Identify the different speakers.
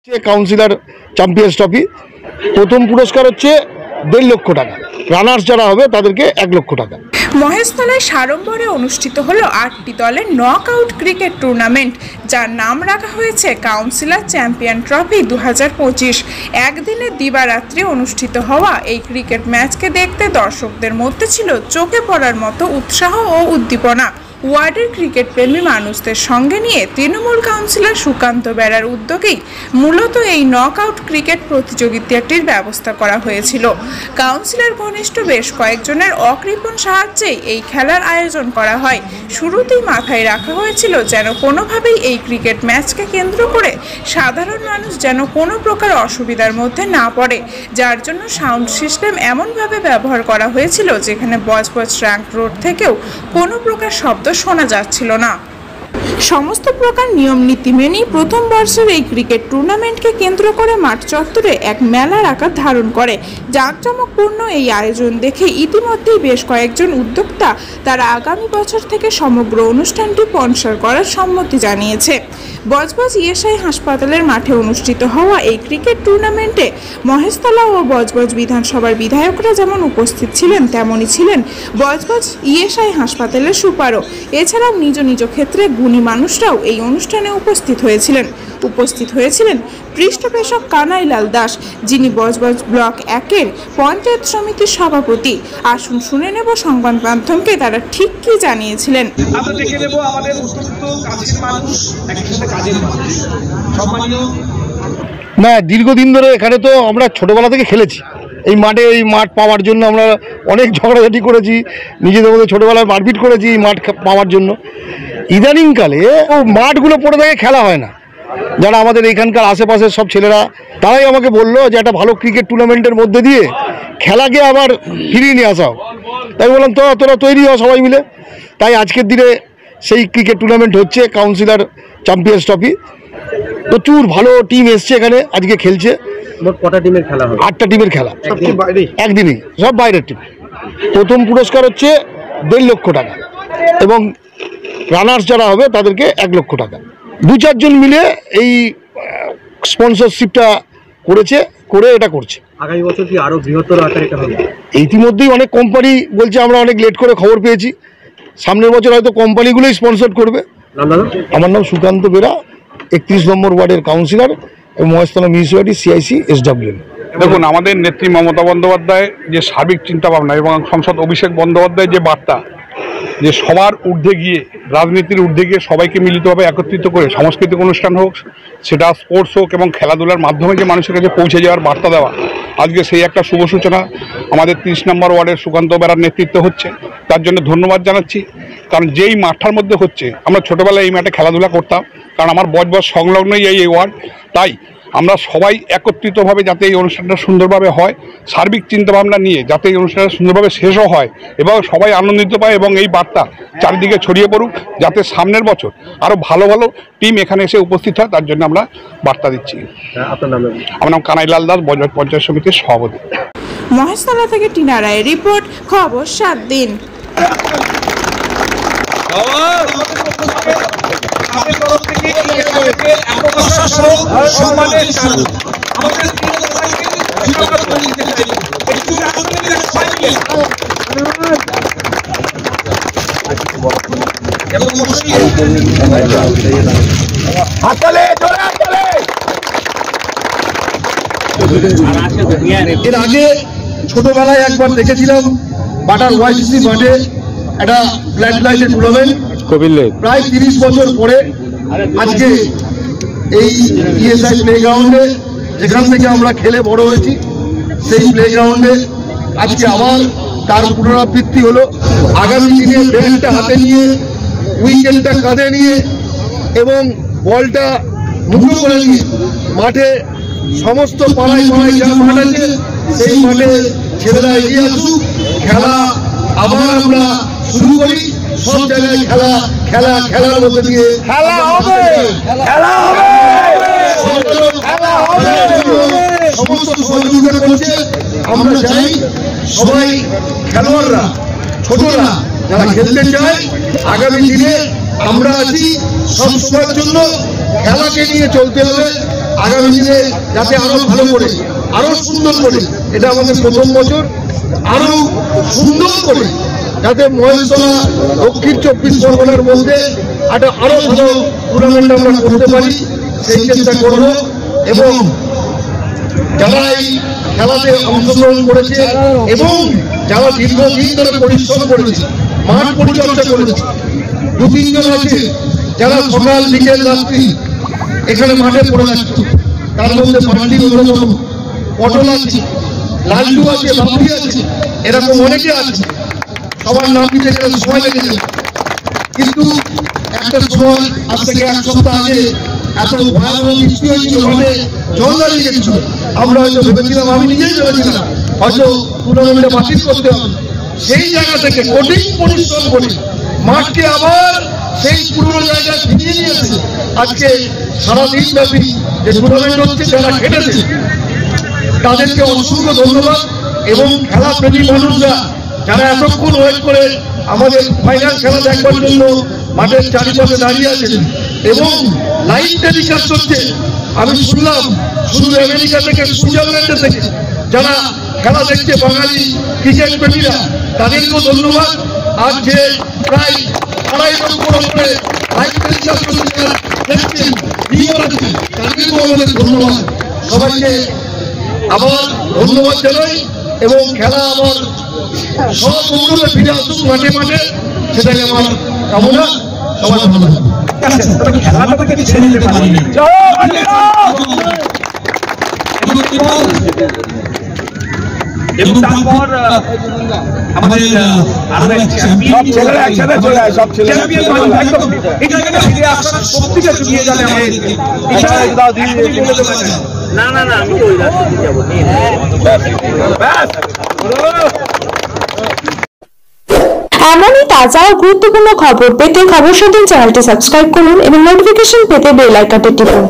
Speaker 1: Councillor champions trophy প্রথম পুরস্কার হচ্ছে 1.5 লক্ষ টাকা, রানার্স যারা হবে তাদেরকে 1 লক্ষ টাকা।
Speaker 2: মহেশতলায় সাড়ম্বরে অনুষ্ঠিত হলো 8টি দলের নকআউট ক্রিকেট টুর্নামেন্ট, যার নাম রাখা হয়েছে কাউন্সিলর চ্যাম্পিয়ন ট্রফি 2025। একদিনে দিবারাত্রি অনুষ্ঠিত হওয়া এই ক্রিকেট ম্যাচকে দেখতে দর্শকদের মধ্যে ছিল চোখে পড়ার মতো উৎসাহ ও উদ্দীপনা। ওয়ার্ডের ক্রিকেট প্রেমী মানুষদের সঙ্গে নিয়ে তৃণমূল কাউন্সিলর সুকান্ত বেরার উদ্যোগেই মূলত এই নকআউট ক্রিকেট প্রতিযোগিতাটির ব্যবস্থা করা হয়েছিল। কাউন্সিলর ঘনিষ্ঠ বেশ কয়েকজনের অকৃপণ সাহায্যেই এই খেলার আয়োজন করা হয়। শুরুতেই মাথায় রাখা হয়েছিল যেন কোনোভাবেই এই ক্রিকেট ম্যাচকে কেন্দ্র করে সাধারণ মানুষ যেন কোনো প্রকার অসুবিধার মধ্যে না পড়ে, যার জন্য সাউন্ড সিস্টেম এমনভাবে ব্যবহার করা হয়েছিল যেখানে বজবজ ট্রাঙ্ক রোড থেকেও কোনো প্রকার শব্দ শোনা যাচ্ছিল না। সমস্ত প্রকার নিয়ম নীতি মেনেই প্রথম বর্ষের এই ক্রিকেট টুর্নামেন্টকে কেন্দ্র করে মাঠ চত্বরে এক মেলার আকার ধারণ করে। জাঁকজমকপূর্ণ এই আয়োজন দেখে ইতিমধ্যেই বেশ কয়েকজন উদ্যোক্তা তারা আগামী বছর থেকে সমগ্র অনুষ্ঠানটি স্পন্সর করার সম্মতি জানিয়েছে। বজবজ ইএসআই হাসপাতালের মাঠে অনুষ্ঠিত হওয়া এই ক্রিকেট টুর্নামেন্টে মহেশতলা ও বজবজ বিধানসভার বিধায়করা যেমন উপস্থিত ছিলেন তেমনই ছিলেন বজবজ ইএসআই হাসপাতালের সুপারও। এছাড়াও নিজ নিজ ক্ষেত্রে গুণী মানুষরাও এই অনুষ্ঠানে উপস্থিত হয়েছিলেন পৃষ্ঠপোষক কানাইলাল দাস, যিনি বজবজ ব্লক 1-এর পঞ্চায়েত সমিতির সভাপতি। আসুন শুনে নেব সংবাদ মাধ্যমকে তারা ঠিক কি জানিয়েছিলেন।
Speaker 1: না, দীর্ঘদিন ধরে এখানে তো আমরা ছোটবেলা থেকে খেলেছি এই মাঠে। এই মাঠ পাওয়ার জন্য আমরা অনেক ঝগড়াঝাটি করেছি, নিজেদের মধ্যে ছোটবেলায় মারপিট করেছি এই মাঠ পাওয়ার জন্য। ইদানিংকালে মাঠগুলো পড়ে থাকে, খেলা হয় না। যারা আমাদের এখানকার আশেপাশের সব ছেলেরা তারাই আমাকে বললো যে একটা ভালো ক্রিকেট টুর্নামেন্টের মধ্যে দিয়ে খেলাকে আবার ফিরিয়ে নিয়ে আসা হোক। তাই বললাম তোরা তৈরি হও সবাই মিলে। তাই আজকের দিনে সেই ক্রিকেট টুর্নামেন্ট হচ্ছে কাউন্সিলর চ্যাম্পিয়ন্স ট্রফি। প্রচুর ভালো টিম এসছে এখানে, আজকে খেলছে।
Speaker 3: কটা টিমের খেলা হবে?
Speaker 1: 8টা টিমের খেলা একদিনই, সব বাইরের টিম। প্রথম পুরস্কার হচ্ছে 1.5 লক্ষ টাকা এবং রানার্স যারা হবে তাদেরকে 1 লক্ষ টাকা। 2-4 জন মিলে এই স্পন্সরশিপটা করে এটা করছে।
Speaker 3: আগামী বছর কি আরো বৃহত্তর আকারে এটা হবে?
Speaker 1: ইতিমধ্যেই অনেক কোম্পানি বলছে, আমরা অনেক লেট করে খবর পেয়েছি সামনের বছর হয়তো কোম্পানিগুলোই স্পন্সর করবে। আমার নাম সুকান্ত বেরা, 31 নম্বর ওয়ার্ডের কাউন্সিলর এবং মহেশতলা মিউনিসিপ্যালিটি CIC SWM।
Speaker 4: দেখুন, আমাদের নেত্রী মমতা বন্দ্যোপাধ্যায় যে সার্বিক চিন্তাভাবনা এবং সাংসদ অভিষেক বন্দ্যোপাধ্যায় যে বার্তা, যে সবার ঊর্ধ্বে গিয়ে, রাজনীতির ঊর্ধ্বে গিয়ে সবাইকে মিলিতভাবে একত্রিত করে সাংস্কৃতিক অনুষ্ঠান হোক, সেটা স্পোর্টস হোক এবং খেলাধুলার মাধ্যমে যে মানুষের কাছে পৌঁছে যাওয়ার বার্তা দেওয়া, আজকে সেই একটা শুভ সূচনা আমাদের 30 নম্বর ওয়ার্ডের সুকান্ত বেরার নেতৃত্বে হচ্ছে। তার জন্য ধন্যবাদ জানাচ্ছি। কারণ যেই মাঠটার মধ্যে হচ্ছে, আমরা ছোটোবেলায় এই মাঠে খেলাধুলা করতাম, কারণ আমার বজবজ সংলগ্নই এই ওয়ার্ড। তাই আমরা সবাই একত্রিতভাবে যাতে এই অনুষ্ঠানটা সুন্দরভাবে হয়, সার্বিক চিন্তাভাবনা নিয়ে যাতে এই অনুষ্ঠানটা সুন্দরভাবে শেষও হয় এবং সবাই আনন্দিত পায় এবং এই বার্তা চারিদিকে ছড়িয়ে পড়ুক, যাতে সামনের বছর আরও ভালো ভালো টিম এখানে এসে উপস্থিত হয়, তার জন্য আমরা বার্তা দিচ্ছি। আমার নাম কানাইলাল দাস, বজবজ পঞ্চায়েত সমিতির সভাপতি।
Speaker 2: মহেশতলা থেকে টিনা রায়ের রিপোর্ট, খবর 7 দিন।
Speaker 5: এর আগে ছোটবেলায় একবার দেখেছিলাম বাটার YCC মাঠে একটা ফ্ল্যাট লাইটের টুর্নামেন্ট, প্রায় 30 বছর পরে আজকে এই ESI প্লেগ্রাউন্ডে, যেখান থেকে আমরা খেলে বড় হয়েছি, সেই প্লেগ্রাউন্ডে আজকে আবার তার পুনরাবৃত্তি হলো। আগামী দিনে ব্যাটটা হাতে নিয়ে, উইকেটটা কাঁধে নিয়ে এবং বলটা মুঠো করে নিয়ে মাঠে সমস্ত পাড়ায় যা মাঠ আছে সেই মাঠে ছেলেরা এগিয়ে আসুক, খেলা আবার আমরা শুরু করি। সব জায়গায় খেলার মধ্যে দিয়ে সমস্ত সহযোগিতা করছে। আমরা চাই সবাই খেলোয়াড়রা, ছোটরা যারা খেলতে চায়, আগামী দিনে আমরা আছি সব সময়ের জন্য। খেলাকে নিয়ে চলতে হবে, আগামী দিনে যাতে আরো ভালো করে আরো সুন্দর করে, এটা আমাদের প্রথম বছর, আরো সুন্দর করে যাতে মহেশতলা দক্ষিণ 24 পরগনার মধ্যে একটা আরো ভালো টুর্নামেন্ট আমরা করতে পারি সেই চেষ্টা করব। এবং যারা এই খেলাতে অংশগ্রহণ করেছে এবং যারা দীর্ঘদিন ধরে পরিশ্রম করেছে, মাঠ পরিচর্যা করেছে, 2-3 জন আছে যারা সকাল বিকেল রাত্রি এখানে মাঠে পড়ে যাচ্ছে, তার মধ্যে পার্টি অন্যতম, পটল আছে, লাল্টু আছে, বাবুরি আছে, এরকম অনেকে আছে। সবার নাম দিতে গেলে সময় লেগে যাবে, কিন্তু একটা সময় আজ থেকে 1 সপ্তাহ আগে এত ভয়াবহ বৃষ্টি হয়েছিল, মাঠে জল দাঁড়িয়ে গেছিল। আমরা হয়তো ভেবেছিলাম, আমি নিজেই ভেবেছিলাম হয়তো টুর্নামেন্টে বাতিল করতে হবে। সেই জায়গা থেকে কঠিন পরিশ্রম করে মাঠকে আবার সেই পুরনো জায়গায় ফিরিয়ে নিয়েছে। আজকে সারাদিন ব্যাপী যে টুর্নামেন্ট হচ্ছে, যারা খেলেছে তাদেরকে অসংখ্য ধন্যবাদ। এবং খেলা প্রেমী মানুষরা যারা এতক্ষণ ওয়েট করে আমাদের ফাইনাল খেলা দেখবার জন্য মাঠের চারিপাশে দাঁড়িয়ে আছেন এবং লাইভ টেলিকাস্ট চলছে। আমি শুনলাম শুধু আমেরিকা থেকে, সুইজারল্যান্ড থেকে যারা খেলা দেখছে বাঙালি ক্রিকেট প্রেমীরা, তাদেরকেও ধন্যবাদ। আজ যে প্রায় 2.5 লক্ষ করে লাইভ টেলিকাস্ট চলছে দেখছেন, তাদেরকেও আমাদের ধন্যবাদ। সবাইকে আবার ধন্যবাদ জানাই এবং খেলা আবার সব মৌসুমে ফিরে আসুক মাঠে মাঠে, সেটাই আমার কামনা। সবাই ভালো থাকুন।
Speaker 6: এবং তারপর আমাদের সব ছেলেরা একসাথে চলে আসে, সব ছেলেরা ফিরে আসার শক্তিটা চুকিয়ে যাবে আমাদেরকে। না না না, আমি ওই রাস্তা যাবো।
Speaker 7: এমনই তাজা ও গুরুত্বপূর্ণ খবর পেতে খবর সাথে চ্যানেলটি সাবস্ক্রাইব করুন এবং নোটিফিকেশন পেতে বেল আইকনটি টিপুন।